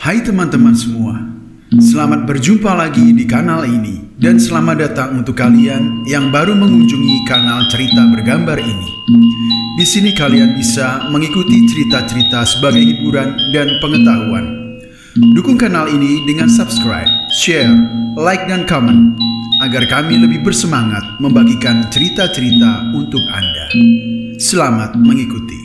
Hai teman-teman semua, selamat berjumpa lagi di kanal ini dan selamat datang untuk kalian yang baru mengunjungi kanal cerita bergambar ini. Di sini kalian bisa mengikuti cerita-cerita sebagai hiburan dan pengetahuan. Dukung kanal ini dengan subscribe, share, like dan comment agar kami lebih bersemangat membagikan cerita-cerita untuk Anda. Selamat mengikuti.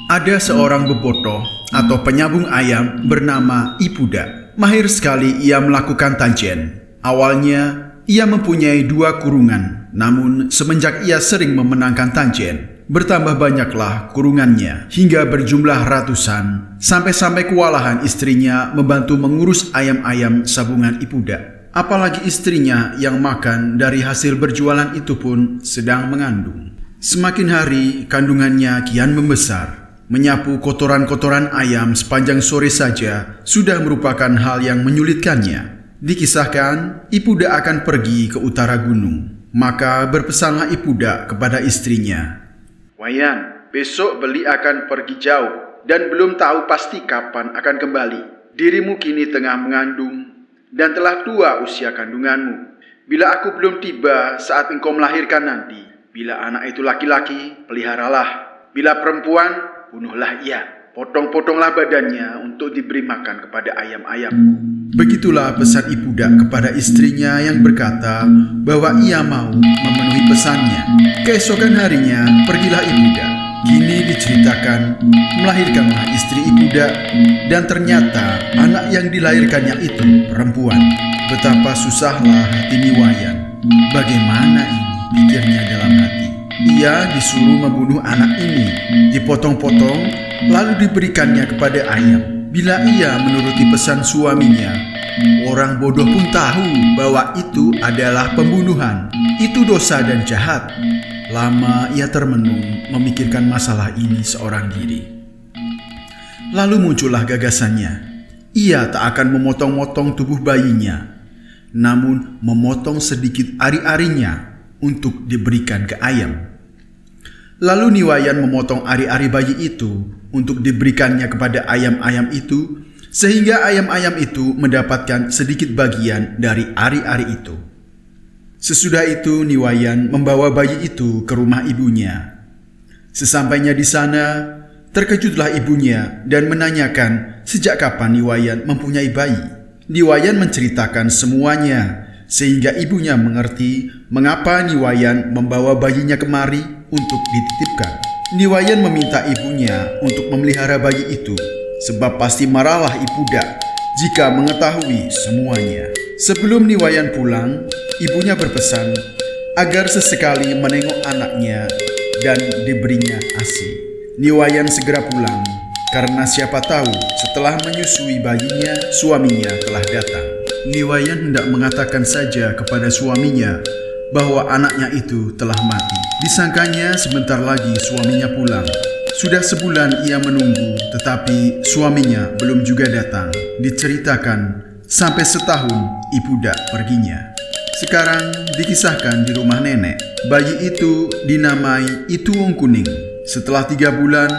Ada seorang bebotoh atau penyambung ayam bernama Ipuda. Mahir sekali ia melakukan tajen. Awalnya ia mempunyai 2 kurungan, namun semenjak ia sering memenangkan tajen, bertambah banyaklah kurungannya hingga berjumlah ratusan, sampai-sampai kewalahan istrinya membantu mengurus ayam-ayam sabungan Ipuda. Apalagi istrinya yang makan dari hasil berjualan itu pun sedang mengandung. Semakin hari kandungannya kian membesar. Menyapu kotoran-kotoran ayam sepanjang sore saja sudah merupakan hal yang menyulitkannya. Dikisahkan, Ipuda akan pergi ke utara gunung. Maka berpesanlah Ipuda kepada istrinya. "Wayan, besok Beli akan pergi jauh dan belum tahu pasti kapan akan kembali. Dirimu kini tengah mengandung dan telah tua usia kandunganmu. Bila aku belum tiba saat engkau melahirkan nanti, bila anak itu laki-laki, peliharalah. Bila perempuan, bunuhlah ia, potong-potonglah badannya untuk diberi makan kepada ayam-ayamku." Begitulah pesan Ipuda kepada istrinya yang berkata bahwa ia mau memenuhi pesannya. Keesokan harinya pergilah Ipuda. Kini diceritakan melahirkanlah istri Ipuda dan ternyata anak yang dilahirkannya itu perempuan. Betapa susahlah hati Niwayan. Bagaimana ini, pikirnya dalam hati. Ia disuruh membunuh anak ini, dipotong-potong, lalu diberikannya kepada ayam. Bila ia menuruti pesan suaminya, orang bodoh pun tahu bahwa itu adalah pembunuhan. Itu dosa dan jahat. Lama ia termenung memikirkan masalah ini seorang diri. Lalu muncullah gagasannya. Ia tak akan memotong-motong tubuh bayinya, namun memotong sedikit ari-arinya untuk diberikan ke ayam. Lalu Niwayan memotong ari-ari bayi itu untuk diberikannya kepada ayam-ayam itu, sehingga ayam-ayam itu mendapatkan sedikit bagian dari ari-ari itu. Sesudah itu Niwayan membawa bayi itu ke rumah ibunya. Sesampainya di sana, terkejutlah ibunya dan menanyakan sejak kapan Niwayan mempunyai bayi. Niwayan menceritakan semuanya, sehingga ibunya mengerti mengapa Niwayan membawa bayinya kemari untuk dititipkan. Niwayan meminta ibunya untuk memelihara bayi itu, sebab pasti marahlah Ipuda jika mengetahui semuanya. Sebelum Niwayan pulang, ibunya berpesan agar sesekali menengok anaknya dan diberinya ASI. Niwayan segera pulang, karena siapa tahu setelah menyusui bayinya, suaminya telah datang. Niwayan hendak mengatakan saja kepada suaminya bahwa anaknya itu telah mati. Disangkanya sebentar lagi suaminya pulang. Sudah sebulan ia menunggu, tetapi suaminya belum juga datang. Diceritakan sampai setahun Ipuda perginya. Sekarang dikisahkan di rumah nenek. Bayi itu dinamai Ituwung Kuning. Setelah 3 bulan,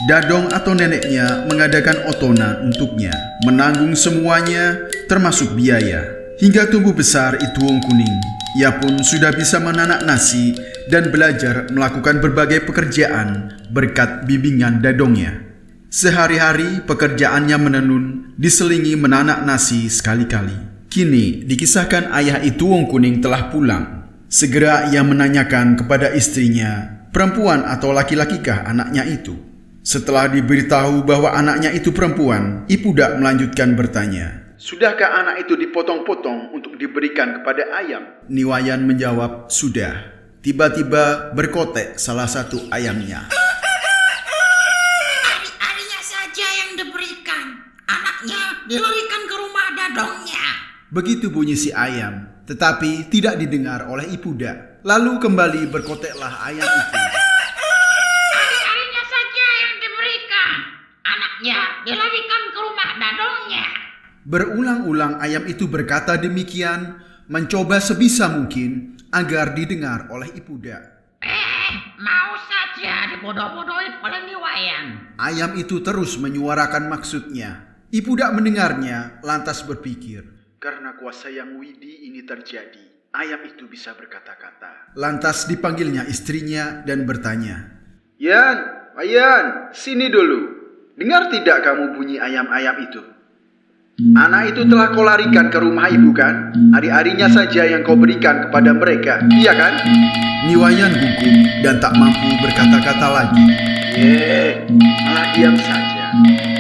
Dadong atau neneknya mengadakan otonan untuknya, menanggung semuanya termasuk biaya. Hingga tumbuh besar Ituwung Kuning, ia pun sudah bisa menanak nasi dan belajar melakukan berbagai pekerjaan berkat bimbingan Dadongnya. Sehari-hari pekerjaannya menenun, diselingi menanak nasi sekali-kali. Kini dikisahkan ayah Ituwung Kuning telah pulang. Segera ia menanyakan kepada istrinya, perempuan atau laki-lakikah anaknya itu. Setelah diberitahu bahwa anaknya itu perempuan, Ipuda melanjutkan bertanya, "Sudahkah anak itu dipotong-potong untuk diberikan kepada ayam?" Niwayan menjawab, "Sudah." Tiba-tiba berkotek salah satu ayamnya. Ari-arinya saja yang diberikan, anaknya dilarikan ke rumah Dadongnya. Begitu bunyi si ayam, tetapi tidak didengar oleh Ipuda. Lalu kembali berkoteklah ayam itu. Ari-arinya saja yang diberikan, anaknya dilarikan ke rumah Dadongnya. Berulang-ulang ayam itu berkata demikian, mencoba sebisa mungkin agar didengar oleh Ipuda. Mau saja dibodoh-bodohin oleh Niwayan. Ayam itu terus menyuarakan maksudnya. Ipudak mendengarnya, lantas berpikir, karena kuasa Yang Widi ini terjadi, ayam itu bisa berkata-kata. Lantas dipanggilnya istrinya dan bertanya, Yan, Ayan, sini dulu. Dengar tidak kamu bunyi ayam-ayam itu? Anak itu telah kau larikan ke rumah ibu kan? Hari-harinya saja yang kau berikan kepada mereka, iya kan? Niwayan gugup dan tak mampu berkata-kata lagi. Malah diam saja.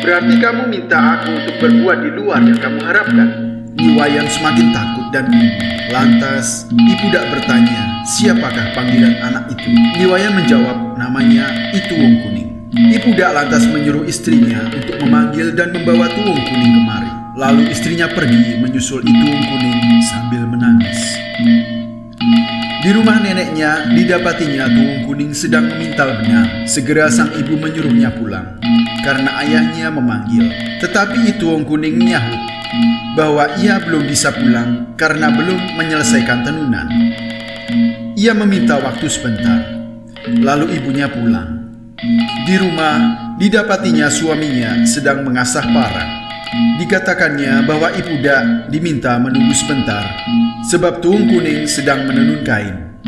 Berarti kamu minta aku untuk berbuat di luar yang kamu harapkan. Niwayan semakin takut dan bingung. Lantas Ipudak bertanya, siapakah panggilan anak itu? Niwayan menjawab, namanya Ituwung Kuning. Ipudak lantas menyuruh istrinya untuk memanggil dan membawa Tuwung Kuning kemari. Lalu istrinya pergi menyusul Ituwung Kuning sambil menangis. Di rumah neneknya didapatinya Tuwung Kuning sedang memintal benang. Segera sang ibu menyuruhnya pulang karena ayahnya memanggil. Tetapi Ituwung Kuning menyahut bahwa ia belum bisa pulang karena belum menyelesaikan tenunan. Ia meminta waktu sebentar. Lalu ibunya pulang. Di rumah didapatinya suaminya sedang mengasah parang. Dikatakannya bahwa Ipudak diminta menunggu sebentar sebab Tuwung Kuning sedang menenun kain.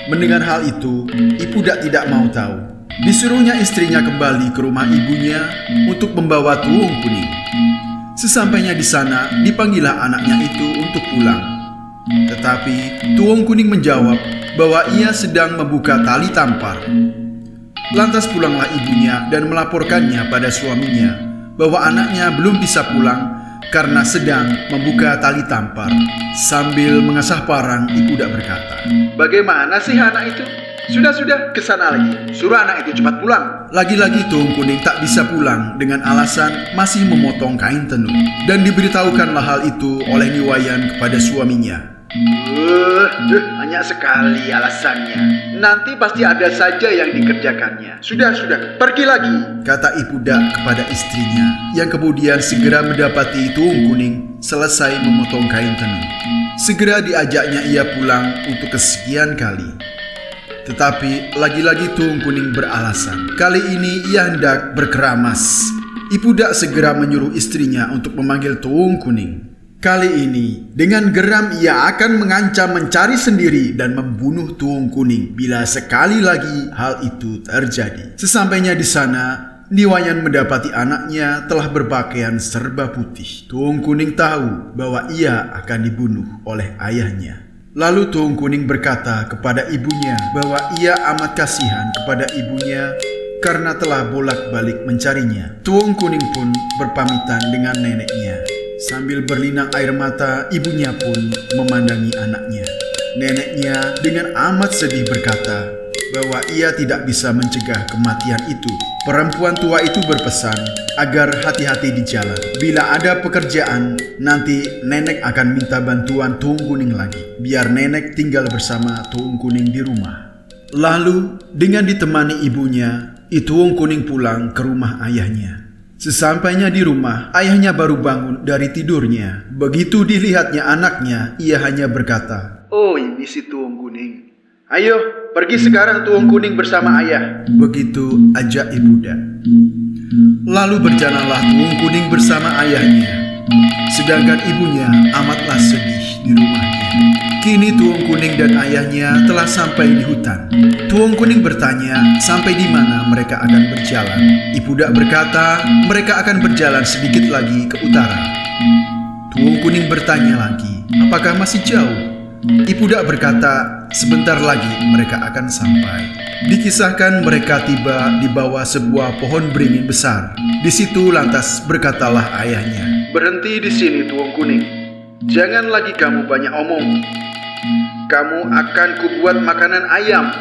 Mendengar hal itu, Ipudak tidak mau tahu. Disuruhnya istrinya kembali ke rumah ibunya untuk membawa Tuwung Kuning. Sesampainya di sana, dipanggillah anaknya itu untuk pulang. Tetapi Tuwung Kuning menjawab bahwa ia sedang membuka tali tampar. Lantas pulanglah ibunya dan melaporkannya pada suaminya bahwa anaknya belum bisa pulang karena sedang membuka tali tampar. Sambil mengasah parang, Ipudak berkata, bagaimana sih anak itu? Sudah, ke sana lagi. Suruh anak itu cepat pulang. Lagi-lagi Tuwung Kuning tak bisa pulang dengan alasan masih memotong kain tenun. Dan diberitahukanlah hal itu oleh Niwayan kepada suaminya. Banyak sekali alasannya. Nanti pasti ada saja yang dikerjakannya. Sudah, pergi lagi, kata Ipudak kepada istrinya, yang kemudian segera mendapati Tuwung Kuning selesai memotong kain tenun. Segera diajaknya ia pulang untuk kesekian kali. Tetapi lagi-lagi Tuwung Kuning beralasan. Kali ini ia hendak berkeramas. Ipudak segera menyuruh istrinya untuk memanggil Tuwung Kuning. Kali ini, dengan geram ia akan mengancam mencari sendiri dan membunuh Tuwung Kuning bila sekali lagi hal itu terjadi. Sesampainya di sana, Niwayan mendapati anaknya telah berpakaian serba putih. Tuwung Kuning tahu bahwa ia akan dibunuh oleh ayahnya. Lalu Tuwung Kuning berkata kepada ibunya bahwa ia amat kasihan kepada ibunya karena telah bolak-balik mencarinya. Tuwung Kuning pun berpamitan dengan neneknya. Sambil berlinang air mata, ibunya pun memandangi anaknya. Neneknya dengan amat sedih berkata bahwa ia tidak bisa mencegah kematian itu. Perempuan tua itu berpesan agar hati-hati di jalan. Bila ada pekerjaan, nanti nenek akan minta bantuan Tuwung Kuning lagi, biar nenek tinggal bersama Tuwung Kuning di rumah. Lalu dengan ditemani ibunya, Ituwung Kuning pulang ke rumah ayahnya. Sesampainya di rumah, ayahnya baru bangun dari tidurnya. Begitu dilihatnya anaknya, ia hanya berkata, oh, ini si Tuwung Kuning. Ayo, pergi sekarang Tuwung Kuning bersama ayah. Begitu ajak Ipudak. Lalu berjalanlah Tuwung Kuning bersama ayahnya. Sedangkan ibunya amatlah sedih di rumahnya. Kini Tuwung Kuning dan ayahnya telah sampai di hutan. Tuwung Kuning bertanya sampai di mana mereka akan berjalan. Ipudak berkata mereka akan berjalan sedikit lagi ke utara. Tuwung Kuning bertanya lagi, apakah masih jauh? Ipudak berkata sebentar lagi mereka akan sampai. Dikisahkan mereka tiba di bawah sebuah pohon beringin besar. Di situ lantas berkatalah ayahnya, berhenti di sini Tuwung Kuning. Jangan lagi kamu banyak omong. Kamu akan kubuat makanan ayam.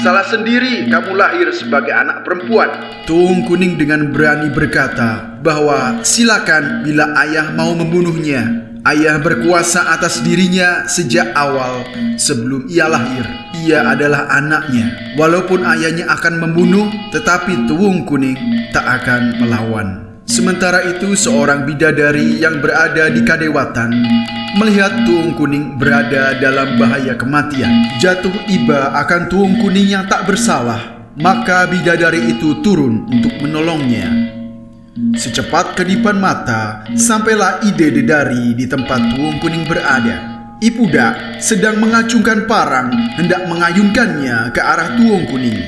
Salah sendiri kamu lahir sebagai anak perempuan. Tuwung Kuning dengan berani berkata bahwa silakan bila ayah mau membunuhnya. Ayah berkuasa atas dirinya sejak awal sebelum ia lahir. Ia adalah anaknya. Walaupun ayahnya akan membunuh, tetapi Tuwung Kuning tak akan melawan. Sementara itu seorang bidadari yang berada di Kadewatan melihat Tuung Kuning berada dalam bahaya kematian. Jatuh iba akan Tuung Kuning yang tak bersalah, maka bidadari itu turun untuk menolongnya. Secepat kedipan mata, sampailah Idededari di tempat Tuung Kuning berada. Ipuda sedang mengacungkan parang, hendak mengayunkannya ke arah Tuung Kuning.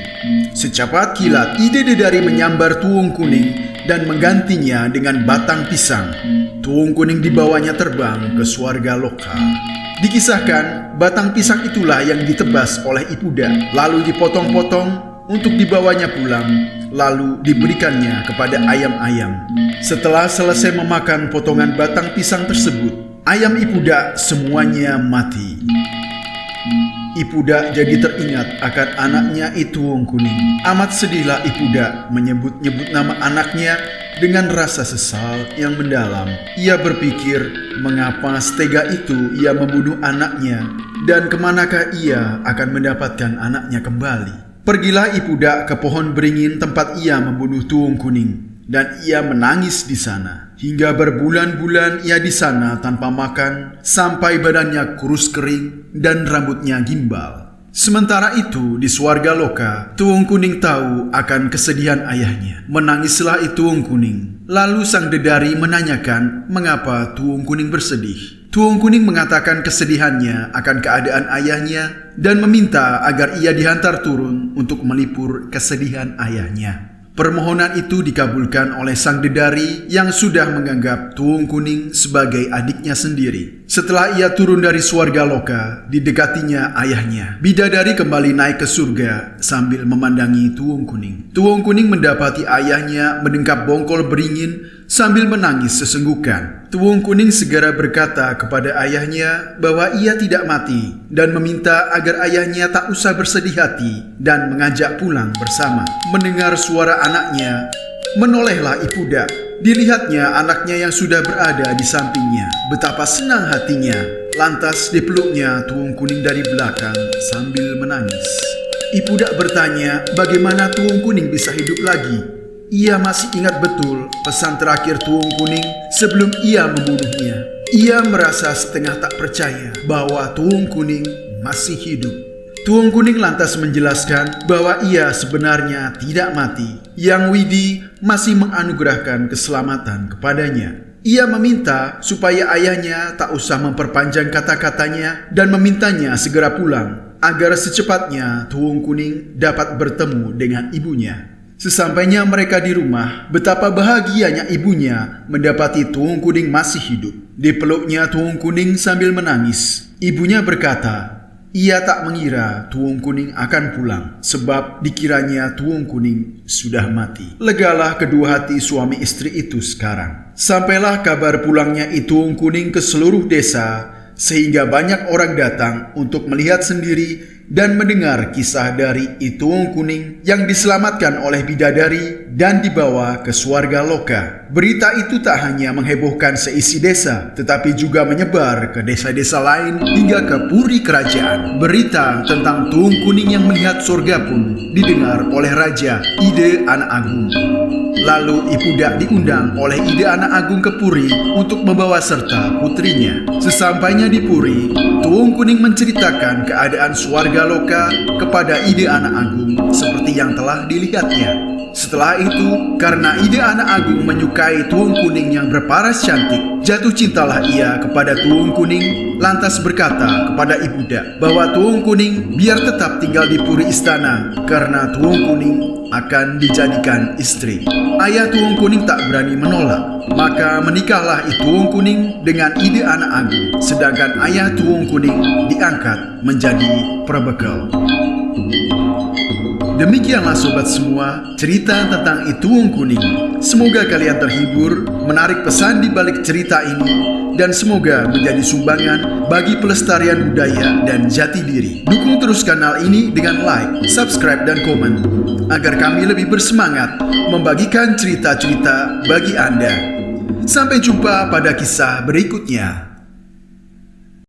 Secepat kilat Idededari menyambar Tuung Kuning dan menggantinya dengan batang pisang. Tuung Kuning dibawanya terbang ke swarga loka. Dikisahkan, batang pisang itulah yang ditebas oleh Ipuda, lalu dipotong-potong untuk dibawanya pulang, lalu diberikannya kepada ayam-ayam. Setelah selesai memakan potongan batang pisang tersebut, ayam Ipuda semuanya mati. Ipuda jadi teringat akan anaknya Tuung Kuning. Amat sedihlah Ipuda menyebut-nyebut nama anaknya dengan rasa sesal yang mendalam. Ia berpikir mengapa setega itu ia membunuh anaknya dan kemanakah ia akan mendapatkan anaknya kembali. Pergilah Ipuda ke pohon beringin tempat ia membunuh Tuung Kuning dan ia menangis di sana. Hingga berbulan-bulan ia di sana tanpa makan, sampai badannya kurus kering dan rambutnya gimbal. Sementara itu di swarga loka, Tuung Kuning tahu akan kesedihan ayahnya. Menangislah Tuung Kuning. Lalu sang dedari menanyakan mengapa Tuung Kuning bersedih. Tuung Kuning mengatakan kesedihannya akan keadaan ayahnya dan meminta agar ia dihantar turun untuk melipur kesedihan ayahnya. Permohonan itu dikabulkan oleh sang dedari yang sudah menganggap Tuung Kuning sebagai adiknya sendiri. Setelah ia turun dari swarga loka, didekatinya ayahnya. Bidadari kembali naik ke surga sambil memandangi Tuung Kuning. Tuung Kuning mendapati ayahnya mendengkap bongkol beringin sambil menangis sesenggukan. Tuung Kuning segera berkata kepada ayahnya bahwa ia tidak mati dan meminta agar ayahnya tak usah bersedih hati dan mengajak pulang bersama. Mendengar suara anaknya, menolehlah Ipuda. Dilihatnya anaknya yang sudah berada di sampingnya. Betapa senang hatinya. Lantas dipeluknya Tuung Kuning dari belakang sambil menangis. Ipuda bertanya bagaimana Tuung Kuning bisa hidup lagi. Ia masih ingat betul pesan terakhir Tuung Kuning sebelum ia membunuhnya. Ia merasa setengah tak percaya bahwa Tuung Kuning masih hidup. Tuung Kuning lantas menjelaskan bahwa ia sebenarnya tidak mati. Yang Widi masih menganugerahkan keselamatan kepadanya. Ia meminta supaya ayahnya tak usah memperpanjang kata-katanya dan memintanya segera pulang agar secepatnya Tuung Kuning dapat bertemu dengan ibunya. Sesampainya mereka di rumah, betapa bahagianya ibunya mendapati Tuung Kuning masih hidup. Dipeluknya Tuung Kuning sambil menangis. Ibunya berkata, ia tak mengira Tuung Kuning akan pulang, sebab dikiranya Tuung Kuning sudah mati. Legalah kedua hati suami istri itu sekarang. Sampailah kabar pulangnya Tuung Kuning ke seluruh desa, sehingga banyak orang datang untuk melihat sendiri dan mendengar kisah dari Tuung Kuning yang diselamatkan oleh bidadari dan dibawa ke swarga loka. Berita itu tak hanya menghebohkan seisi desa, tetapi juga menyebar ke desa-desa lain hingga ke puri kerajaan. Berita tentang Tuung Kuning yang melihat surga pun didengar oleh Raja Ide Anak Agung. Lalu Ipuda diundang oleh Ide Anak Agung ke Puri untuk membawa serta putrinya. Sesampainya di Puri, Tuung Kuning menceritakan keadaan swarga loka kepada Ide Anak Agung seperti yang telah dilihatnya. Setelah itu, karena Ide Anak Agung menyukai Tuung Kuning yang berparas cantik, jatuh cintalah ia kepada Tuung Kuning, lantas berkata kepada Ipuda bahwa Tuung Kuning biar tetap tinggal di Puri Istana karena Tuung Kuning akan dijadikan istri. Ayah Tuung Kuning tak berani menolak, maka menikahlah Tuung Kuning dengan Ide Anak Agung, sedangkan ayah Tuung Kuning diangkat menjadi perbekal. Demikianlah sobat semua cerita tentang Tuung Kuning. Semoga kalian terhibur, menarik pesan di balik cerita ini, dan semoga menjadi sumbangan bagi pelestarian budaya dan jati diri. Dukung terus kanal ini dengan like, subscribe, dan komen agar kami lebih bersemangat membagikan cerita-cerita bagi Anda. Sampai jumpa pada kisah berikutnya.